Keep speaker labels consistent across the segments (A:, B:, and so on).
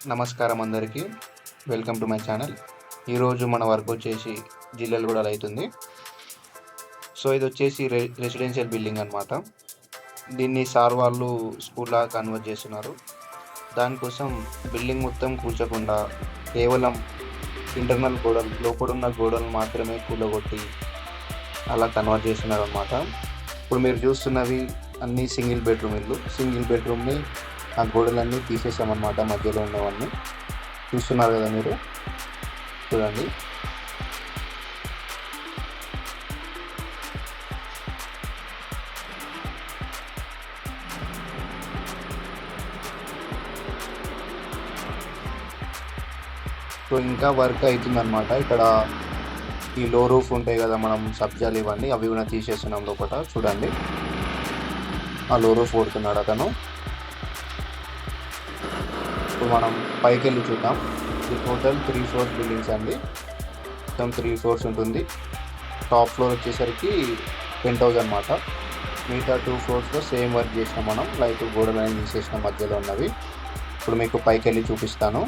A: నమస్కారం అందరికీ. Welcome to my channel. ఈరోజు మన వర్క్ వచ్చేసి జిల్లెలగూడలో అవుతుంది. సో ఇది వచ్చేసి రెసిడెన్షియల్ బిల్డింగ్ అనమాట. దీన్ని సార్ వాళ్ళు స్కూల్లా కన్వర్ట్ చేస్తున్నారు. దానికోసం బిల్డింగ్ మొత్తం కూల్చకుండా కేవలం ఇంటర్నల్ గోడలు, లోపడున్న గోడలు మాత్రమే కూలగొట్టి అలా కన్వర్ట్ చేస్తున్నారు అనమాట. ఇప్పుడు మీరు చూస్తున్నవి అన్నీ సింగిల్ బెడ్రూమ్ ఇల్లు. సింగిల్ బెడ్రూమ్ని ఆ గోడలన్నీ తీసేసామన్నమాట. మధ్యలో ఉన్నవన్నీ చూస్తున్నారు కదా మీరు, చూడండి. సో ఇంకా వర్క్ అవుతుందన్నమాట. ఇక్కడ ఈ లో రూఫ్ ఉంటాయి కదా, మనం సబ్జాలు ఇవన్నీ అవి కూడా తీసేస్తున్నాం లోపల. చూడండి, ఆ లో రూఫ్ కొడుతున్నాడు అతను. ఇప్పుడు మనం పైకి వెళ్ళి చూద్దాం. ఇది టోటల్ 3 floors బిల్డింగ్స్ అండి. మొత్తం 3 floors ఉంటుంది. టాప్ ఫ్లోర్ వచ్చేసరికి పెంట్ హౌస్ అనమాట. మిగతా 2 floors సేమ్ వర్క్ చేసినాం మనం. లైక్ గోడలని తీసేసిన మధ్యలో ఉన్నవి. ఇప్పుడు మీకు పైకి వెళ్ళి చూపిస్తాను.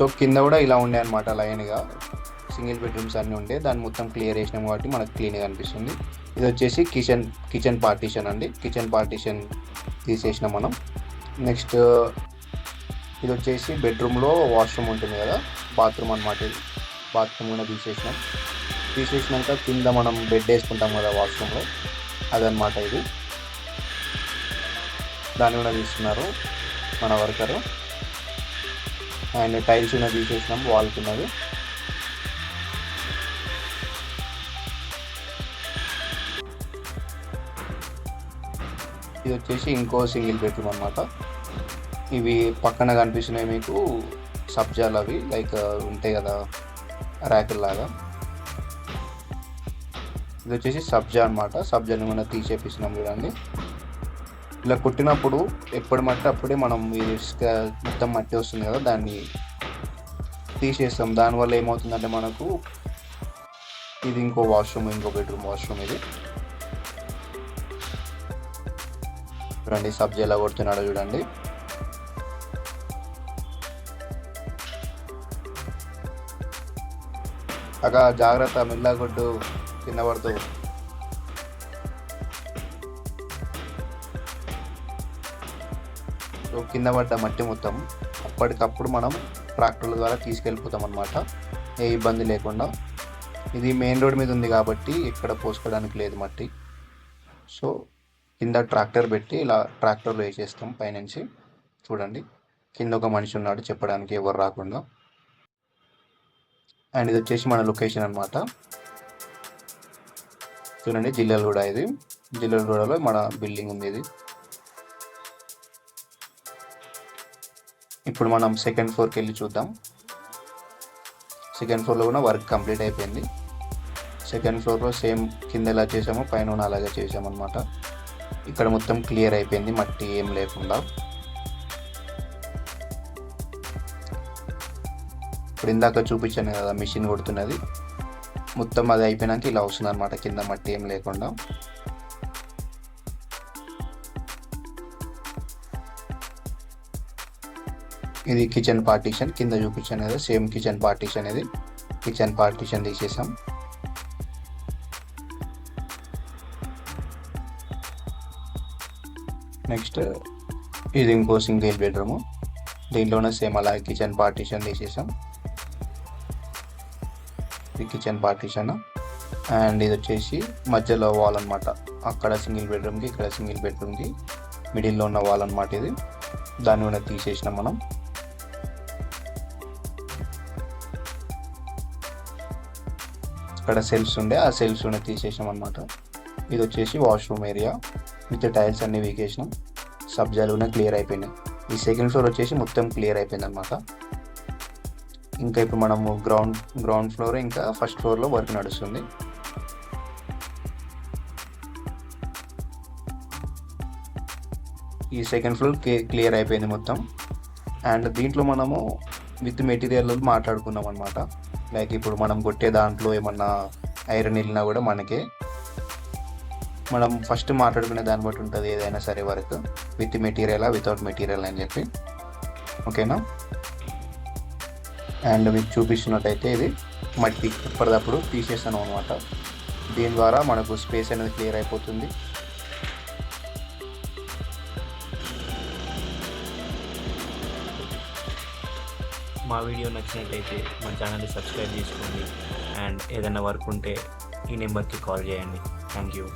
A: సో కింద కూడా ఇలా ఉండే అనమాట, లైన్గా సింగిల్ బెడ్రూమ్స్ అన్నీ ఉండే. దాన్ని మొత్తం క్లియర్ చేసినాం కాబట్టి మనకు క్లీన్గా అనిపిస్తుంది. ఇది వచ్చేసి కిచెన్ పార్టీషన్ అండి. కిచెన్ పార్టీషన్ తీసేసినాం మనం. నెక్స్ట్ ఇది వచ్చేసి బెడ్రూమ్లో వాష్రూమ్ ఉంటుంది కదా, బాత్రూమ్ అనమాట. ఇది బాత్రూమ్ కూడా తీసేసినాక కింద మనం బెడ్ వేసుకుంటాం కదా వాష్రూమ్లో, అదనమాట ఇది. దాన్ని కూడా తీస్తున్నారు మన వర్కరు. అండ్ టైల్స్ ఉన్నది తీసేసినాం వాల్కి ఉన్నది. ఇది వచ్చేసి ఇంకో సింగిల్ బెడ్రూమ్ అనమాట. ఇవి పక్కన కనిపిస్తున్నాయి మీకు సబ్జాలు, అవి లైక్ ఉంటాయి కదా ర్యాకుల్లాగా. ఇది వచ్చేసి సబ్జా అనమాట. సబ్జాని మనం తీసేపిస్తున్నాం చూడండి. ఇలా కుట్టినప్పుడు ఎప్పుడు మట్టి అప్పుడే మనం ఇసుక మొత్తం మట్టి వస్తుంది కదా, దాన్ని తీసేస్తాం. దానివల్ల ఏమవుతుందంటే మనకు ఇది ఇంకో వాష్రూమ్, ఇంకో బెడ్రూమ్ వాష్రూమ్ ఇది. చూడండి సబ్జీ ఎలా కొడుతున్నాడో చూడండి. అక్క జాగ్రత్త, మెల్లగొడ్డు, కింద పడుతూ. కింద పడ్డ మట్టి మొత్తం అప్పటికప్పుడు మనం ట్రాక్టర్ల ద్వారా తీసుకెళ్ళిపోతాం అనమాట, ఏ ఇబ్బంది లేకుండా. ఇది మెయిన్ రోడ్ మీద ఉంది కాబట్టి ఎక్కడ పోసుకోవడానికి లేదు మట్టి. సో కింద ట్రాక్టర్ పెట్టి ఇలా ట్రాక్టర్లో వేసేస్తాం పైనుంచి. చూడండి, కింద ఒక మనిషి ఉన్నాడు చెప్పడానికి, ఎవరు రాకుండా. అండ్ ఇది వచ్చేసి మన లొకేషన్ అనమాట. చూడండి జిల్లెలగూడ, ఇది జిల్లెలగూడలో మన బిల్డింగ్ ఉంది ఇది. ఇప్పుడు మనం సెకండ్ ఫ్లోర్కి వెళ్ళి చూద్దాం. సెకండ్ ఫ్లోర్లో కూడా వర్క్ కంప్లీట్ అయిపోయింది. సెకండ్ ఫ్లోర్లో సేమ్ కింద ఎలా చేసామో పైన అలాగే చేసామన్నమాట. ఇక్కడ మొత్తం క్లియర్ అయిపోయింది, మట్టి ఏం లేకుండా. ఇప్పుడు ఇందాక చూపించాను కదా మిషన్ కొడుతున్నది, మొత్తం అది అయిపోయినాక ఇలా వస్తుంది అనమాట, కింద మట్టి ఏం లేకుండా. ఇది కిచెన్ పార్టీషన్, కింద చూపించాను కదా సేమ్ కిచెన్ పార్టీషన్. ఇది కిచెన్ పార్టీషన్ తీసేసాం. నెక్స్ట్ ఇది ఇంకో సింగిల్ బెడ్రూమ్, దీంట్లోనే సేమ్ అలా కిచెన్ పార్టీషన్ తీసేసాం. ఇది కిచెన్ పార్టీషన్. అండ్ ఇది వచ్చేసి మధ్యలో వాల్ అనమాట. అక్కడ సింగిల్ బెడ్రూమ్కి, ఇక్కడ సింగిల్ బెడ్రూమ్కి మిడిల్లో ఉన్న వాల్ అనమాట ఇది. దాన్ని కూడా తీసేసినాం మనం. ఇక్కడ సెల్ఫ్స్ ఉండే, ఆ సెల్ఫ్స్ కూడా తీసేసాం అనమాట. ఇది వచ్చేసి వాష్రూమ్ ఏరియా విత్ టైల్స్ అన్ని వీకేసినాం. సబ్జాలు కూడా క్లియర్ అయిపోయినాయి. ఈ సెకండ్ ఫ్లోర్ వచ్చేసి మొత్తం క్లియర్ అయిపోయింది అనమాట. ఇంకా ఇప్పుడు మనము గ్రౌండ్ ఫ్లోర్ ఇంకా ఫస్ట్ ఫ్లోర్లో వర్క్ నడుస్తుంది. ఈ సెకండ్ ఫ్లోర్ క్లియర్ అయిపోయింది మొత్తం. అండ్ దీంట్లో మనము విత్ మెటీరియల్ మాట్లాడుకున్నాం అనమాట. లైక్ ఇప్పుడు మనం కొట్టే దాంట్లో ఏమన్నా ఐరన్ వెళ్ళినా కూడా మనం ఫస్ట్ మాట్లాడుకునే దాన్ని బట్టి ఉంటుంది ఏదైనా సరే వర్క్, విత్ మెటీరియలా వితౌట్ మెటీరియల్ అని చెప్పి. ఓకేనా. అండ్ మీకు చూపిస్తున్నట్టయితే ఇది మట్టి ఎప్పటికప్పుడు తీసేస్తాను అనమాట. దీని ద్వారా మనకు స్పేస్ అనేది క్లియర్ అయిపోతుంది.
B: మా వీడియో నచ్చినట్లయితే మా ఛానల్ని సబ్స్క్రైబ్ చేసుకోండి. అండ్ ఏదైనా వర్క్ ఉంటే ఈ నెంబర్కి కాల్ చేయండి. Thank you.